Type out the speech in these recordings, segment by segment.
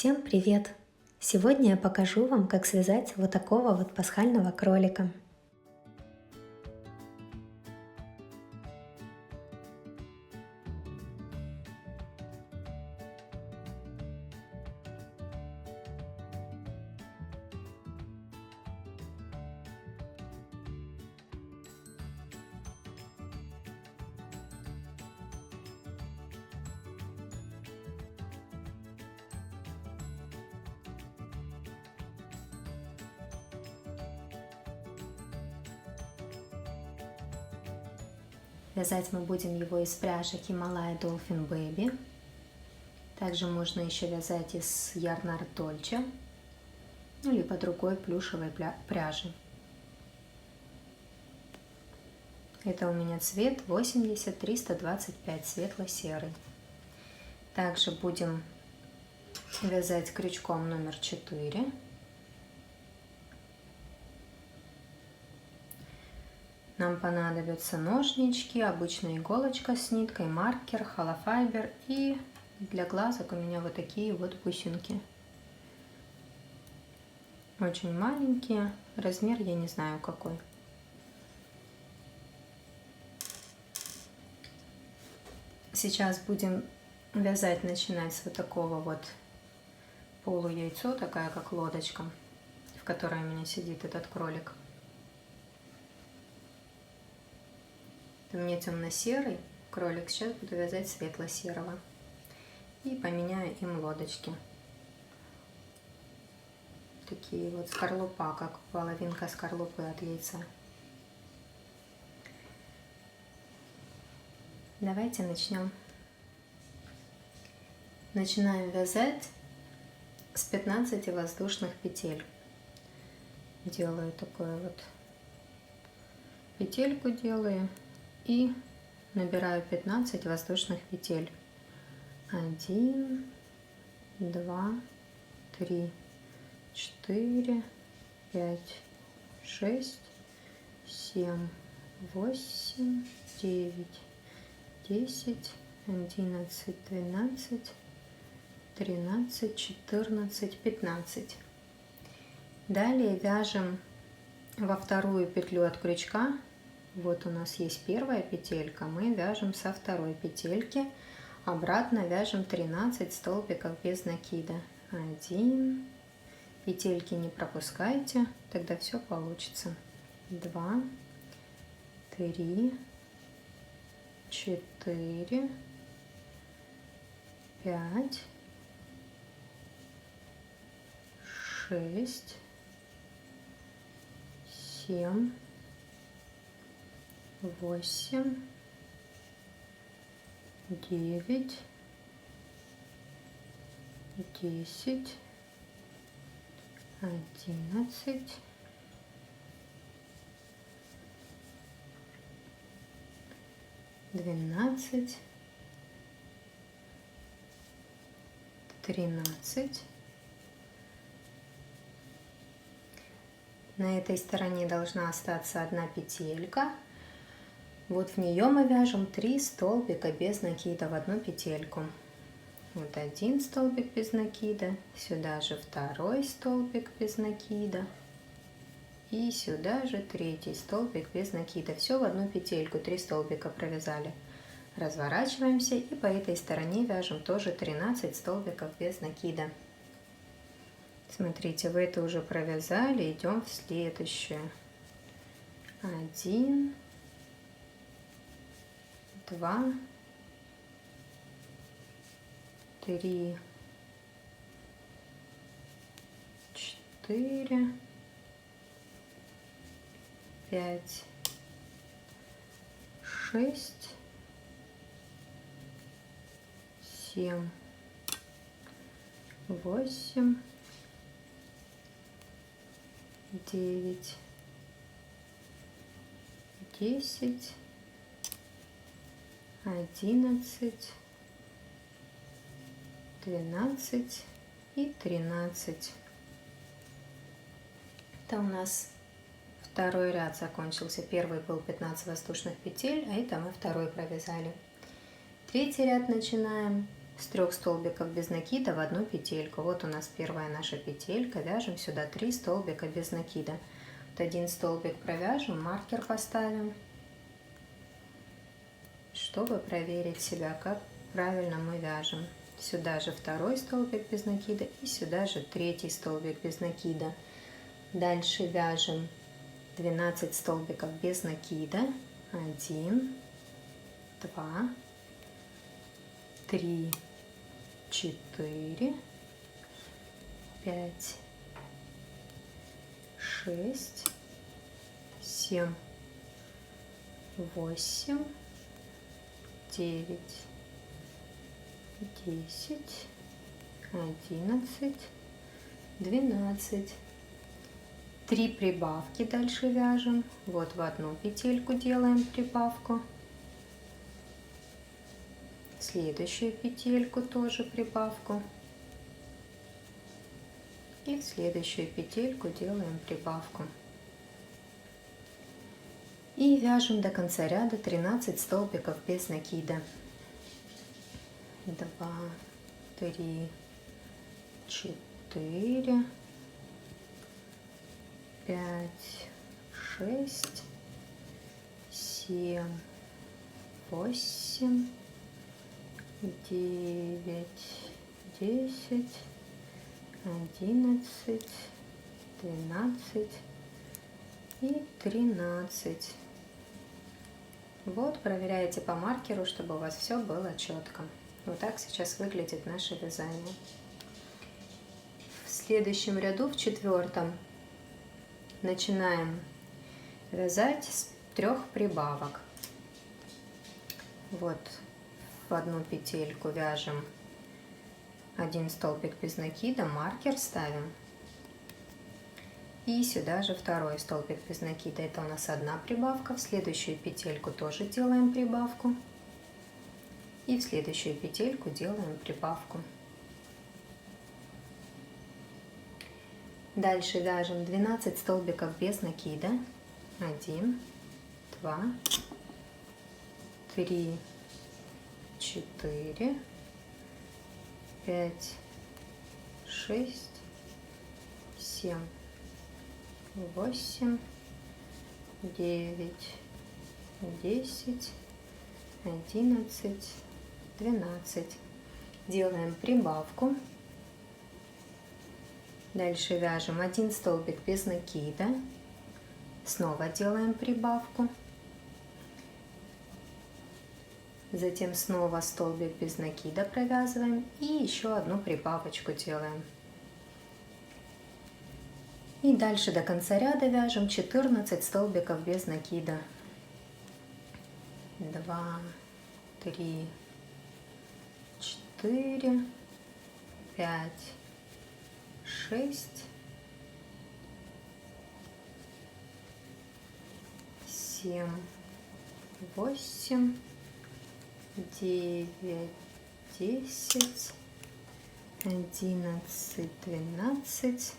Всем привет! Сегодня я покажу вам, как связать вот такого вот пасхального кролика. Вязать мы будем его из пряжи Himalaya Dolphin Baby. Также можно еще вязать из Yarnart Dolce, либо другой плюшевой пряжи. Это у меня цвет 80-325, светло-серый. Также будем вязать крючком номер 4. Нам понадобятся ножнички, обычная иголочка с ниткой, маркер, холофайбер и для глазок у меня вот такие вот бусинки. Очень маленькие, размер я не знаю какой. Сейчас будем вязать, начинать с вот такого вот полуяйцо, такая как лодочка, в которой у меня сидит этот кролик. У меня темно-серый кролик, сейчас буду вязать светло-серого и поменяю им лодочки. Такие вот скорлупа, как половинка скорлупы от яйца. Давайте начнем. Начинаем вязать с 15 воздушных петель. Делаю такую вот петельку, делаю. И набираю 15 воздушных петель. 1, 2, 3, 4, 5, 6, 7, 8, 9, 10, 11, 12, 13, 14, 15. Далее вяжем во вторую петлю от крючка. Вот у нас есть первая петелька, мы вяжем со второй петельки, обратно вяжем 13 столбиков без накида. 1, петельки не пропускайте, тогда все получится. 2, 3, 4, 5, 6, 7, 8, 9, 10, 11, 12, 13. На этой стороне должна остаться одна петелька. Вот в нее мы вяжем 3 столбика без накида в одну петельку. Вот один столбик без накида, сюда же второй столбик без накида и сюда же третий столбик без накида. Все в одну петельку, 3 столбика провязали. Разворачиваемся и по этой стороне вяжем тоже 13 столбиков без накида. Смотрите, вы это уже провязали, идем в следующую. 1, 2, 3, 4, 5, 6, 7, 8, 9, 10, 11, 12 и 13. Это у нас второй ряд закончился. Первый был 15 воздушных петель, а это мы второй провязали. Третий ряд начинаем с 3 столбиков без накида в 1 петельку. Вот у нас первая наша петелька, вяжем сюда 3 столбика без накида. Вот 1 столбик провяжем, маркер поставим, чтобы проверить себя, как правильно мы вяжем. Сюда же 2 столбик без накида и сюда же 3 столбик без накида. Дальше вяжем 12 столбиков без накида. 1, 2, 3, 4, 5, 6, 7, 8, 9, 10, 11, 12. 3 прибавки дальше вяжем. Вот в 1 петельку делаем прибавку. В следующую петельку тоже прибавку. И в следующую петельку делаем прибавку. И вяжем до конца ряда 13 столбиков без накида. 2, 3, 4, 5, 6, 7, 8, 9, 10, 11, 12 и 13. Вот, проверяете по маркеру, чтобы у вас все было четко. Вот так сейчас выглядит наше вязание. В следующем ряду, в 4-м, начинаем вязать с 3 прибавок. Вот в 1 петельку вяжем 1 столбик без накида, маркер ставим. И сюда же 2 столбик без накида. Это у нас 1 прибавка. В следующую петельку тоже делаем прибавку. И в следующую петельку делаем прибавку. Дальше вяжем 12 столбиков без накида. 1, 2, 3, 4, 5, 6, 7, 8, 9, 10, 11, 12. Делаем прибавку. Дальше вяжем 1 столбик без накида. Снова делаем прибавку. Затем снова столбик без накида провязываем и еще 1 прибавочку делаем. И дальше до конца ряда вяжем 14 столбиков без накида. 2, 3, 4, 5, 6, 7, 8, 9, 10, 11, 12,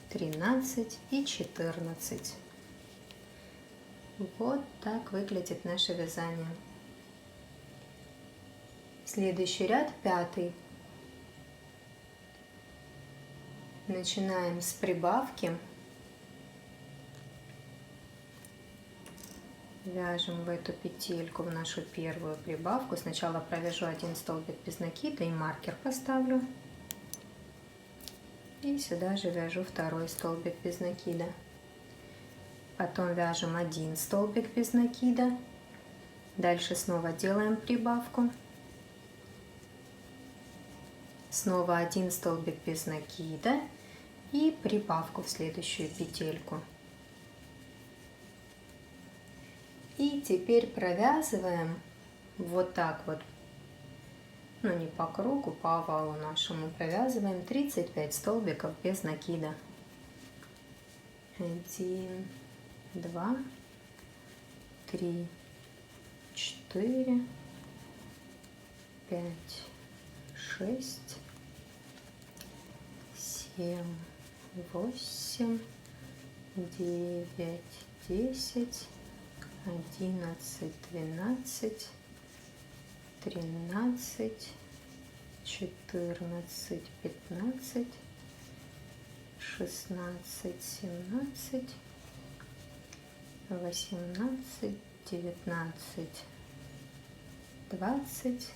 13 и 14. Вот так выглядит наше вязание. Следующий ряд, 5. Начинаем с прибавки. Вяжем в эту петельку, в нашу первую прибавку. Сначала провяжу 1 столбик без накида и маркер поставлю. И сюда же вяжу 2 столбик без накида. Потом вяжем 1 столбик без накида. Дальше снова делаем прибавку. Снова 1 столбик без накида и прибавку в следующую петельку. И теперь провязываем вот так вот, ну не по кругу, по овалу нашему, провязываем 35 столбиков без накида. 1, 2, 3, 4, 5, 6, 7, 8, 9, 10, 11, 12, 13, 14, 15, 16, 17, 18, 19, 20,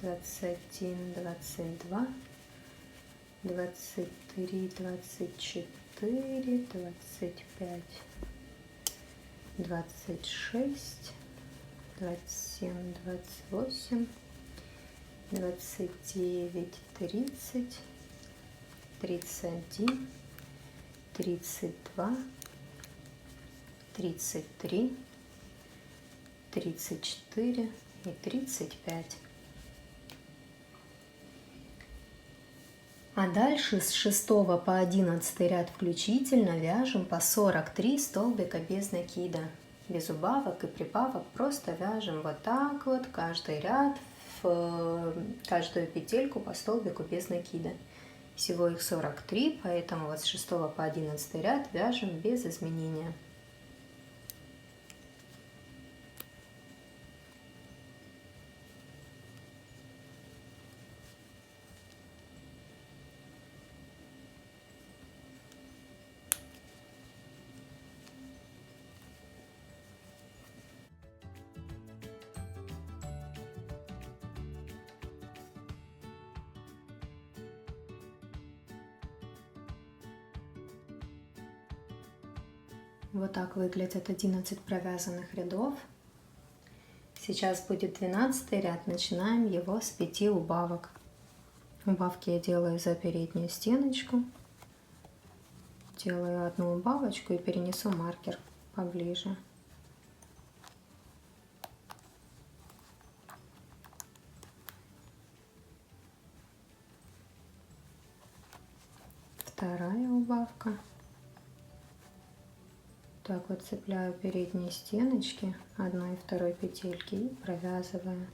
21, 22, 23, 24, 25, 26, 27, 28, 29, 30, 31, 32, 33, 34 и 35. А дальше с 6 по 11 ряд включительно вяжем по 43 столбика без накида, без убавок и прибавок. Просто вяжем вот так вот каждый ряд, в каждую петельку по столбику без накида. Всего их 43, поэтому вот с 6 по 11 ряд вяжем без изменения. Вот так выглядят 11 провязанных рядов. Сейчас будет 12 ряд, начинаем его с 5 убавок. Убавки я делаю за переднюю стеночку. Делаю одну убавочку и перенесу маркер поближе. Вторая убавка. Так вот цепляю передние стеночки одной и второй петельки и провязываю.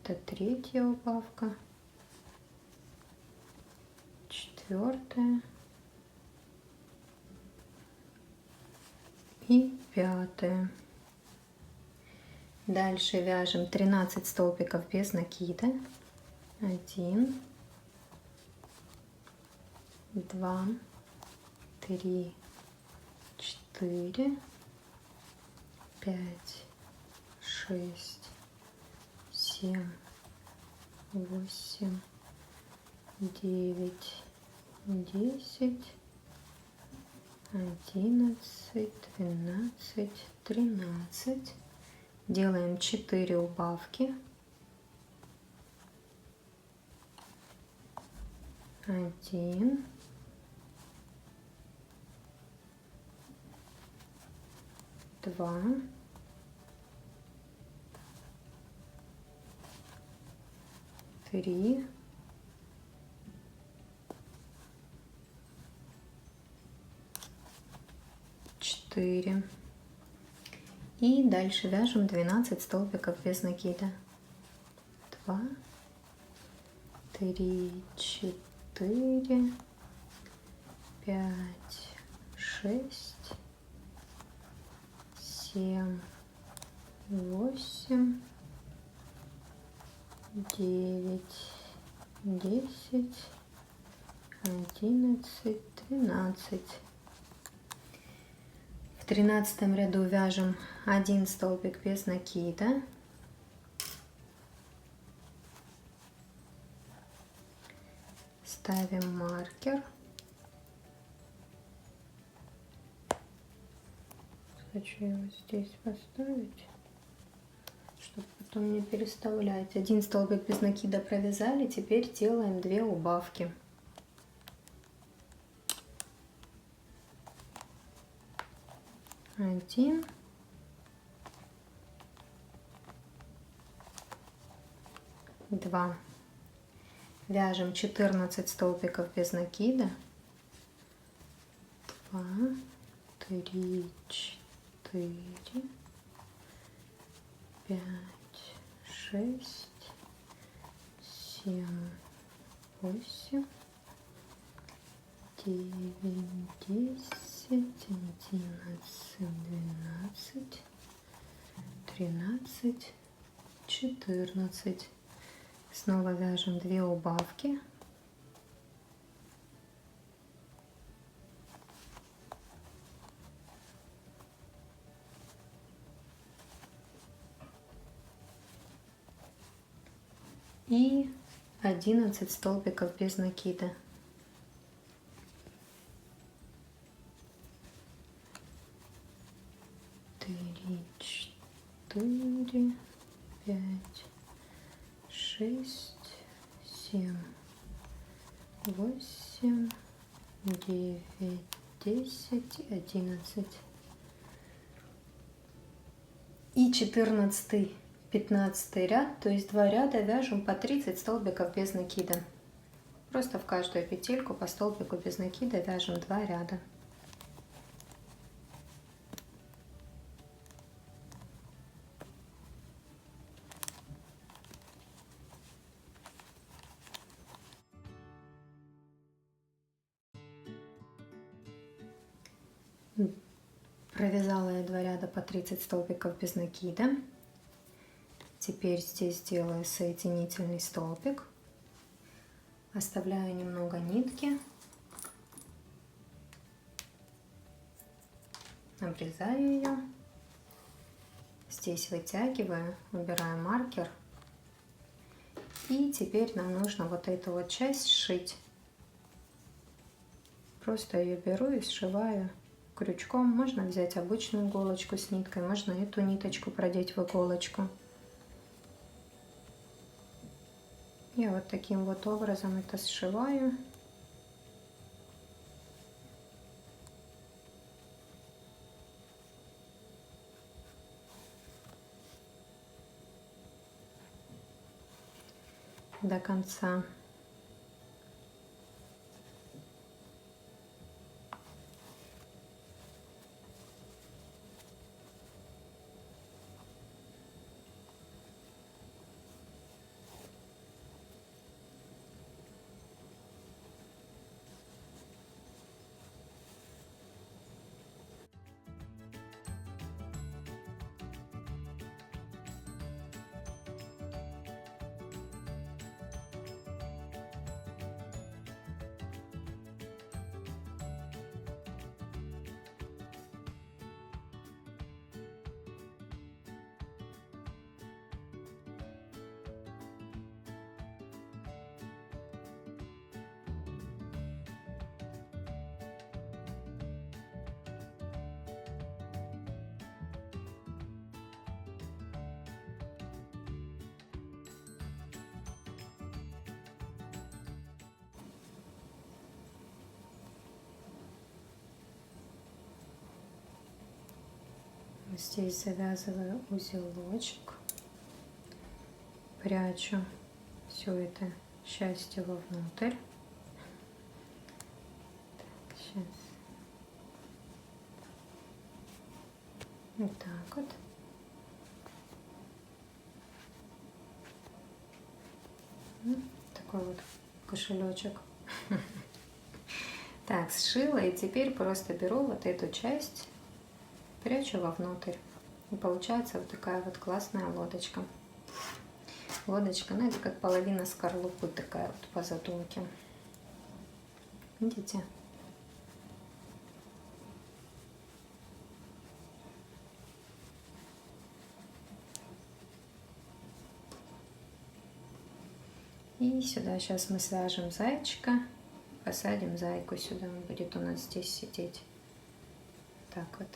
Это третья убавка, четвертая и пятая. Дальше вяжем 13 столбиков без накида. 1, 2, 3, 4, 5, 6, 7, 8, 9, 10, 11, 12, 13. Делаем 4 убавки. 1, 2, 3, 4. И дальше вяжем 12 столбиков без накида. 2, 3, 4, 5, 6, 7, 8, 9, 10, 11, 12. В 13 ряду вяжем 1 столбик без накида. Ставим маркер. Хочу его здесь поставить, чтобы потом не переставлять. 1 столбик без накида провязали, теперь делаем 2 убавки. Один, два. Вяжем 14 столбиков без накида. 2, 3, 4, 5, 6, 7, 8, 9, 10, 11, 12, 13, 14. Снова вяжем 2 убавки. И 11 столбиков без накида. 3, 4, 5, 6, 7, 8, 9, 10, 11. И 14, 15 ряд, то есть 2 ряда вяжем по 30 столбиков без накида. Просто в каждую петельку по столбику без накида вяжем 2 ряда. Провязала я 2 ряда по 30 столбиков без накида. Теперь здесь делаю соединительный столбик. Оставляю немного нитки. Обрезаю ее. Здесь вытягиваю, убираю маркер. И теперь нам нужно вот эту вот часть сшить. Просто ее беру и сшиваю крючком. Можно взять обычную иголочку с ниткой, можно эту ниточку продеть в иголочку. Я вот таким вот образом это сшиваю. До конца. Здесь завязываю узелочек, прячу все это счастье вовнутрь. Так, сейчас. Вот так вот. Такой вот кошелечек. Так, сшила, и теперь просто беру вот эту часть, прячу вовнутрь. И получается вот такая вот классная лодочка. Лодочка, ну это как половина скорлупы такая вот по задумке. Видите? И сюда сейчас мы свяжем зайчика, посадим зайку сюда, он будет у нас здесь сидеть. Так вот.